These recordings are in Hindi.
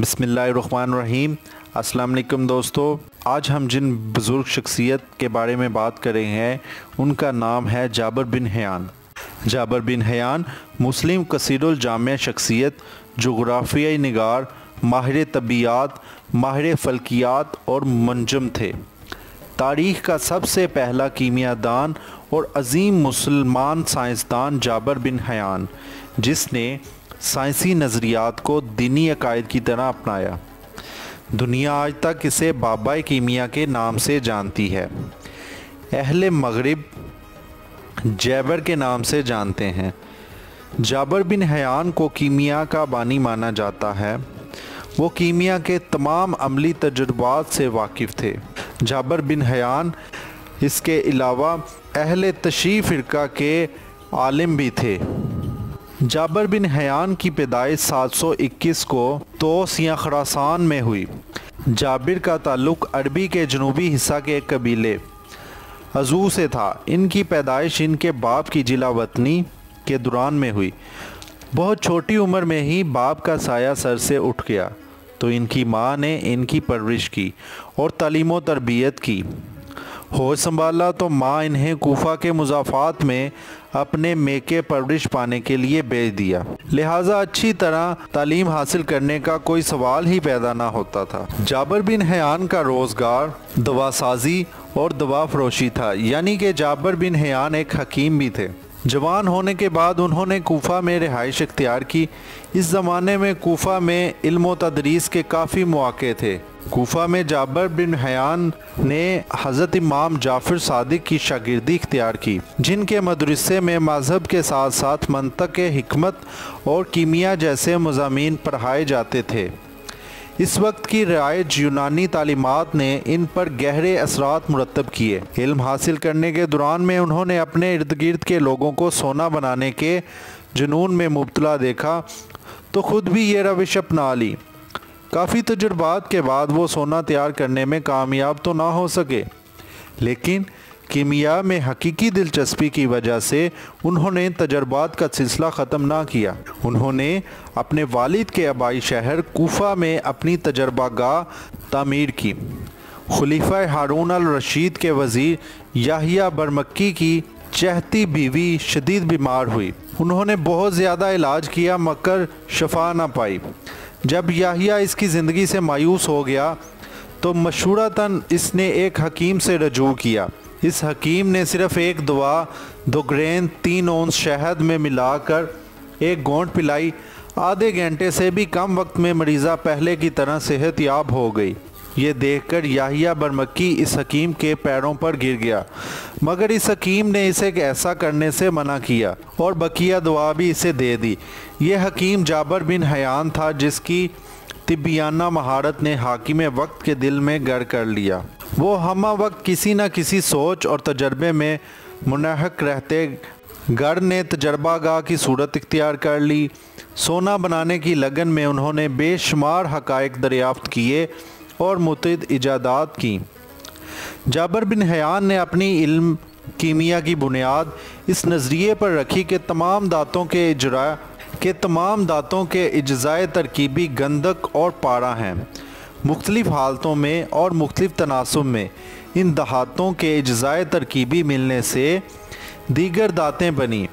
बिस्मिल्लाहिर्रहमानिर्रहीम। अस्सलाम वालेकुम दोस्तों, आज हम जिन बुज़ुर्ग शख्सियत के बारे में बात कर रहे हैं उनका नाम है Jabir bin Hayyan. Jabir bin Hayyan मुस्लिम कसीरुल जामिया शख्सियत, जोग्राफियाई निगार, माहिर तबीयात, माहिर फ़ल्कियात और मुंजम थे। तारीख़ का सबसे पहला कीमियादान और अजीम मुसलमान साइंसदान जाबिर बिन हयान, जिसने साइंसी नज़रियात को दीनी अकायद की तरह अपनाया। दुनिया आज तक इसे बाबाए कीमिया के नाम से जानती है। अहले मगरिब जैबर के नाम से जानते हैं। जाबिर बिन हयान को कीमिया का बानी माना जाता है। वो कीमिया के तमाम अमली तजुर्बात से वाकिफ़ थे। जाबिर बिन हयान इसके अलावा अहले तशरीफ़ फ़िरका के आलिम भी थे। जाबिर बिन हयान की पैदाइश 721 को तोस या खुरासान में हुई। जाबिर का ताल्लुक़ अरबी के जनूबी हिस्सा के एक कबीले अज़ू से था। इनकी पैदाइश इनके बाप की जिला वतनी के दौरान में हुई। बहुत छोटी उम्र में ही बाप का साया सर से उठ गया तो इनकी माँ ने इनकी परवरिश की और तालीम व तरबियत की। होश संभाला तो माँ इन्हें कूफा के मुज़ाफ़ात में अपने मेके परवरिश पाने के लिए भेज दिया। लिहाजा अच्छी तरह तालीम हासिल करने का कोई सवाल ही पैदा ना होता था। जाबिर बिन हयान का रोज़गार दवासाजी और दवा फरोशी था, यानी कि जाबिर बिन हयान एक हकीम भी थे। जवान होने के बाद उन्होंने कूफा में रिहाइश इख्तियार की। इस ज़माने में कूफा में इल्म व तदरीस के काफ़ी मौक़े थे। कूफा में जाबिर बिन हयान ने हज़रत इमाम जाफ़र सादिक की शागिर्दी इख्तियार की, जिनके मदरसे में मज़हब के साथ साथ मंतक़, हिकमत और कीमिया जैसे मज़ामीन पढ़ाए जाते थे। इस वक्त की राइज यूनानी तालीमात ने इन पर गहरे असरात मुरतब किए। इल्म हासिल करने के दौरान में उन्होंने अपने इर्द गिर्द के लोगों को सोना बनाने के जुनून में मुब्तला देखा तो ख़ुद भी ये रविश अपना ली। काफ़ी तजुर्बात के बाद वो सोना तैयार करने में कामयाब तो ना हो सके, लेकिन कीमिया में हकीकी दिलचस्पी की वजह से उन्होंने तजुर्बात का सिलसिला ख़त्म ना किया। उन्होंने अपने वालिद के आबाई शहर कूफा में अपनी तजर्बागाह तामीर की। खुलीफा हारून अल रशीद के वज़ीर याहिया बरमक्की की चहती बीवी शदीद बीमार हुई। उन्होंने बहुत ज़्यादा इलाज किया मगर शफा ना पाई। जब याहिया इसकी ज़िंदगी से मायूस हो गया तो मशूरतन इसने एक हकीम से रजू किया। इस हकीम ने सिर्फ़ एक दवा 2 ग्रेन 3 औंस शहद में मिलाकर एक घोंट पिलाई। आधे घंटे से भी कम वक्त में मरीज़ा पहले की तरह सेहतयाब हो गई। ये देखकर याहिया बरमक्की इस हकीम के पैरों पर गिर गया, मगर इस हकीम ने इसे ऐसा करने से मना किया और बकिया दवा भी इसे दे दी। ये हकीम जाबिर बिन हयान था, जिसकी तिबियाना महारत ने हाकिम वक्त के दिल में घर कर लिया। वो हमा वक्त किसी न किसी सोच और तजर्बे में मुनहक रहते। घर ने तजर्बागाह की सूरत इख्तियार कर ली। सोना बनाने की लगन में उन्होंने बेशुमार हक़ाइक़ दरियाफ़्त किए और मुतअद्दिद इजादात की। जाबिर बिन हयान ने अपनी इल्म कीमिया की बुनियाद इस नज़रिए पर रखी कि तमाम दातों के इज्ज़ाए तरकीबी गंधक और पारा हैं। मुख्तलिफ़ हालतों में और मुख्तलिफ़ तनासुब में इन दहातों के इज्ज़ाए तरकीबी मिलने से दीगर दातें बनी।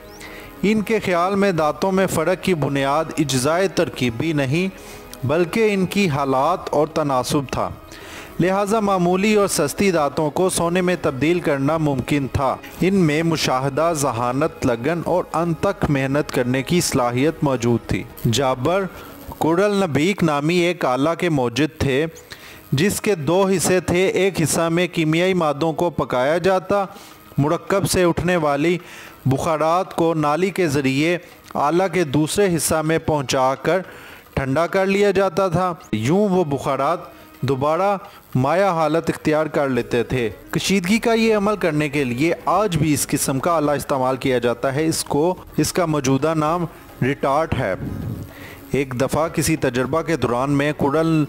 इनके ख़्याल में दातों में फ़र्क की बुनियाद इज्ज़ाए तरकीबी नहीं बल्कि इनकी हालात और तनासुब था। लिहाजा मामूली और सस्ती दातों को सोने में तब्दील करना मुमकिन था। इनमें मुशाहदा, ज़हानत, लगन और अंत तक मेहनत करने की सलाहियत मौजूद थी। जाबिर कुरल नबीक नामी एक आला के मौजिद थे, जिसके 2 हिस्से थे। एक हिस्सा में कीमियाई मादों को पकाया जाता, मुरक्कब से उठने वाली बुखारात को नाली के ज़रिए आला के दूसरे हिस्सा में पहुंचाकर ठंडा कर लिया जाता था। यूं वो बुखारात दोबारा माया हालत इख्तियार कर लेते थे। कशीदगी का ये अमल करने के लिए आज भी इस किस्म का आला इस्तेमाल किया जाता है। इसका मौजूदा नाम रिटार्ट है। एक दफ़ा किसी तजर्बा के दौरान में कुरल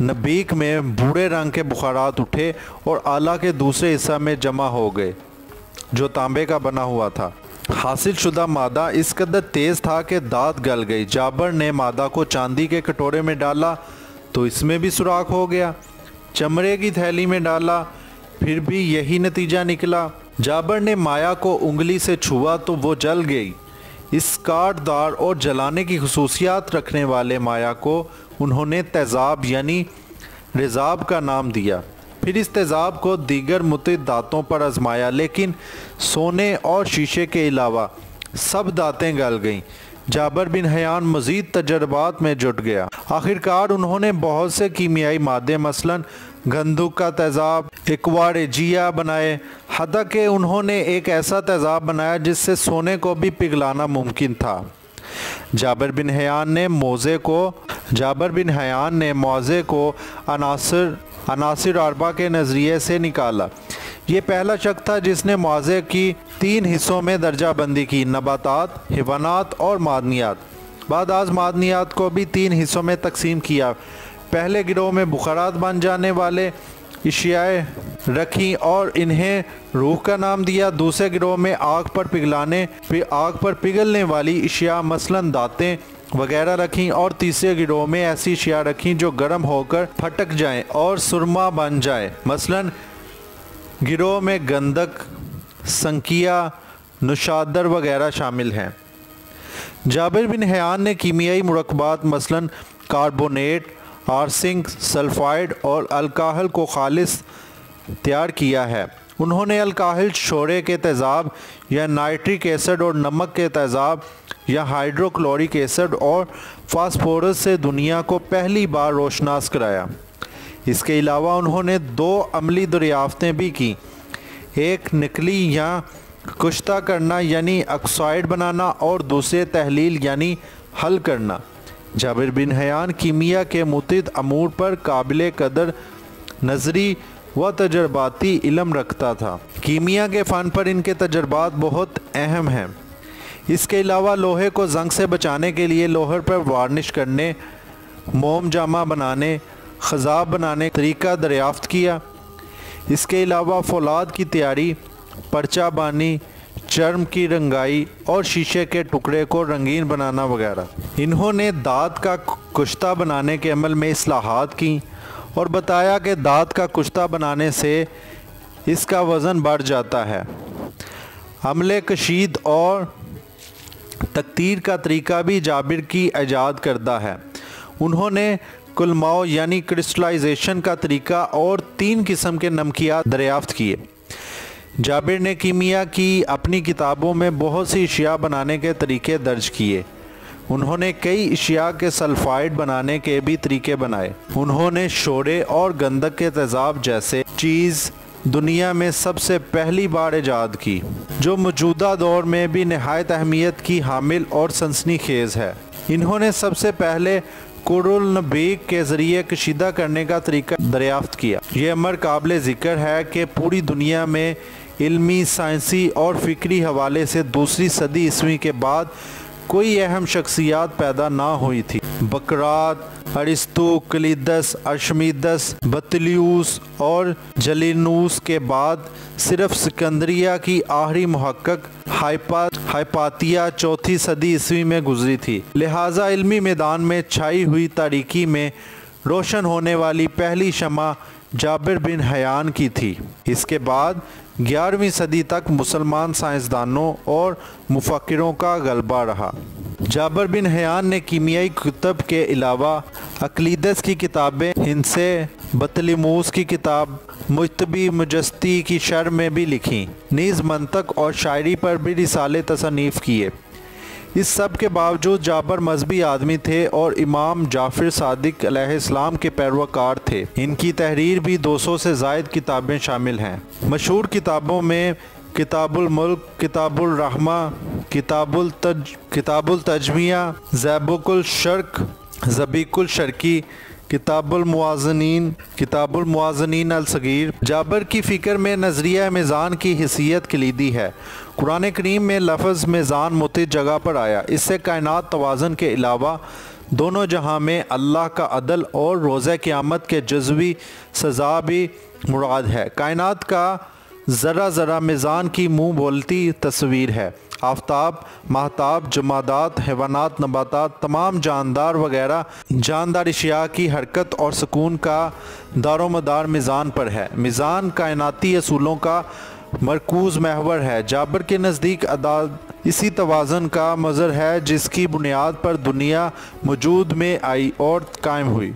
नबीक में भूरे रंग के बुखारात उठे और आला के दूसरे हिस्सा में जमा हो गए, जो तांबे का बना हुआ था। हासिल शुदा मादा इस कदर तेज़ था कि दांत गल गई। जाबर ने मादा को चांदी के कटोरे में डाला तो इसमें भी सुराख हो गया। चमड़े की थैली में डाला, फिर भी यही नतीजा निकला। जाबर ने माया को उंगली से छुआ तो वो जल गई। इस काटदार और जलाने की खसूसियात रखने वाले माया को उन्होंने तेज़ाब यानी रेज़ाब का नाम दिया। फिर इस तेज़ाब को दीगर मुतअद्दिद दांतों पर आजमाया, लेकिन सोने और शीशे के अलावा सब दांतें गल गईं। जाबर बिन हयान मज़ीद तजर्बात में जुट गया। आखिरकार उन्होंने बहुत से कीमियाई मादे मसलन गंधक का तेज़ाब, एक्वारेजिया बनाए। हत्ता कि उन्होंने एक ऐसा तेज़ाब बनाया जिससे सोने को भी पिघलाना मुमकिन था। जाबर बिन हयान ने मौज़े को अनासिर अरबा के नज़रिए से निकाला। ये पहला शख्स था जिसने मौज़े की 3 हिस्सों में दर्जा बंदी की, नबातात, हिवानात और मादनियात। बाद आज मादनियात को भी 3 हिस्सों में तकसीम किया। पहले गिरोह में बुखारात बन जाने वाले इशियाए रखी और इन्हें रूह का नाम दिया। दूसरे गिरोह में आग पर पिघलने वाली इशिया मसलन दातें वगैरह रखीं और तीसरे गिरोह में ऐसी इशिया रखीं जो गर्म होकर फटक जाएं और सुरमा बन जाए। मसलन गिरोह में गंधक, संकिया, नुशादर वगैरह शामिल हैं। जाबिर बिन हयान ने कीमियाई मुरक्कबात मसलन कार्बोनेट, आर्सिंक, सल्फाइड और अल्काहल को खालिस तैयार किया है। उन्होंने अल्काहल शोरे के तेज़ाब या नाइट्रिक एसिड और नमक के तेज़ाब या हाइड्रोक्लोरिक एसिड और फास्फोरस से दुनिया को पहली बार रोशनास कराया। इसके अलावा उन्होंने 2 अमली दरियाफ्तें भी की, एक निकली या कुश्ता करना यानी ऑक्साइड बनाना और दूसरे तहलील यानी हल करना। जाबिर बिन हयान कीमिया के मुतअद्दिद अमूर पर काबिल कदर नज़री व तजर्बाती इल्म रखता था। कीमिया के फ़न पर इनके तजर्बात बहुत अहम हैं। इसके अलावा लोहे को जंग से बचाने के लिए लोहे पर वार्निश करने, मोम जामा बनाने, खज़ाब बनाने का तरीका दरियाफ्त किया। इसके अलावा फौलाद की तैयारी, परचा बानी, चर्म की रंगाई और शीशे के टुकड़े को रंगीन बनाना वगैरह। इन्होंने दाँत का कुश्ता बनाने के अमल में इस्लाहात की और बताया कि दाँत का कुश्ता बनाने से इसका वज़न बढ़ जाता है। अमले कशीद और तकतीर का तरीका भी जाबिर की ईजाद करदा है। उन्होंने कुलमाओ यानी क्रिस्टलाइजेशन का तरीका और 3 किस्म के नमकियात दरियाफ्त किए। जाबिर ने कीमिया की अपनी किताबों में बहुत सी अशिया बनाने के तरीके दर्ज किए। उन्होंने कई अशिया के सल्फाइड बनाने के भी तरीके बनाए। उन्होंने शोरे और गंधक के तेज़ाब जैसे चीज़ दुनिया में सबसे पहली बार ईजाद की, जो मौजूदा दौर में भी नहायत अहमियत की हामिल और सनसनीखेज़ है। इन्होंने सबसे पहले कुरुल नबीक के ज़रिए कशीदा करने का तरीका दरियाफ्त किया। यह अमर काबिल ज़िक्र है कि पूरी दुनिया में इल्मी, साइंसी और फ़िक्री हवाले से 2री सदी ईस्वी के बाद कोई अहम शख्सियात पैदा ना हुई थी। बकरात, अरिस्तु, कलीदस, अर्शमीदस, बतलियूस और जलीनूस के बाद सिर्फ सिकंदरिया की आखिरी मुहक्कक हाइपातिया 4वीं सदी ईस्वी में गुजरी थी। लिहाजा इल्मी मैदान में छाई हुई तारीकी में रोशन होने वाली पहली शमा जाबिर बिन हयान की थी। इसके बाद 11वीं सदी तक मुसलमान साइंसदानों और मुफक्किरों का गलबा रहा। जाबिर बिन हयान ने कीमियाई किताब के अलावा अक़लीदस की किताबें, हिंसे, बतलिमूस की किताब, मुज्तबी मुजस्ती की शर्ह में भी लिखी। नीज़ मंतक और शायरी पर भी रिसाले तसनीफ़ किए। इस सब के बावजूद जाबिर मजहबी आदमी थे और इमाम जाफ़र सादिक अलैहिस्सलाम के पैरवकार थे। इनकी तहरीर भी 200 से ज़ायद किताबें शामिल हैं। मशहूर किताबों में किताबुल मुल्क, किताबुल रहमा, किताबुल तजमिया, ज़ैबुकुल शर्क, ज़बीकुल शर्की, किताबुल मुआज़नीन अल सगीर। जाबिर की फ़िक्र में नज़रिया मीज़ान की हिस्सियत कलीदी है। कुरान करीम में लफ्ज़ मीज़ान मुतअद्दिद जगह पर आया। इससे कायनात तवाज़ुन के अलावा दोनों जहां में अल्लाह का अदल और रोज़े क़यामत के जज़वी सज़ा भी मुराद है। कायनात का ज़रा ज़रा मीज़ान की मुँह बोलती तस्वीर है। आफ्ताब, महताब, जमादात, हैवानात, नबातात, तमाम जानदार वगैरह जानदार अशिया की हरकत और सुकून का दारोमदार मीज़ान पर है। मीज़ान कायनाती असूलों का मरकूज़ महवर है। जाबर के नज़दीक अदाद इसी तवाज़न का मज़हर है जिसकी बुनियाद पर दुनिया वजूद में आई और कायम हुई।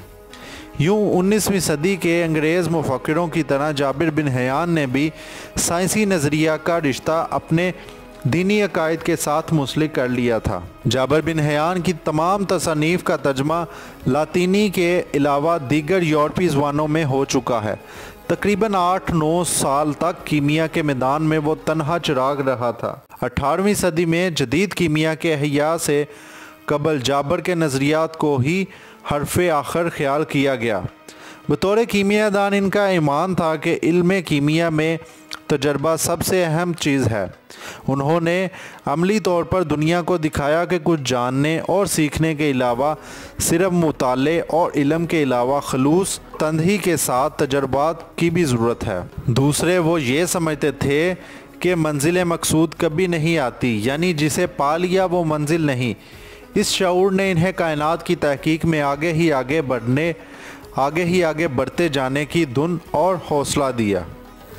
यूँ 19वीं सदी के अंग्रेज़ मुफक्किरों की तरह जाबिर बिन हयान ने भी साइंसी नज़रिया का रिश्ता अपने दीनी अकायद के साथ मुंसलिक कर लिया था। जाबिर बिन हयान की तमाम तसनीफ़ का तर्जमा लातीनी के अलावा दीगर यूरोपीय ज़बानों में हो चुका है। तकरीबन 8-9 साल तक कीमिया के मैदान में वो तन्हा चिराग रहा था। 18वीं सदी में जदीद कीमिया के अहिया से कबल जाबर के नज़रियात को ही हरफ़े आखिर ख्याल किया गया। बतौर कीमियादान इनका ईमान था कि इल्म कीमिया में तजर्बा सबसे अहम चीज़ है। उन्होंने अमली तौर पर दुनिया को दिखाया कि कुछ जानने और सीखने के अलावा सिर्फ मुताले और इल्म के अलावा खलूस तंदही के साथ तजर्बात की भी ज़रूरत है। दूसरे वो ये समझते थे कि मंजिल मकसूद कभी नहीं आती, यानी जिसे पा लिया वो मंजिल नहीं। इस शऊर ने इन्हें कायनात की तहकीक में आगे ही आगे बढ़ते जाने की धुन और हौसला दिया।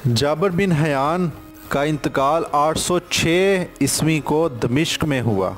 जाबिर बिन हयान का इंतकाल 806 ईस्वी को दमिश्क में हुआ।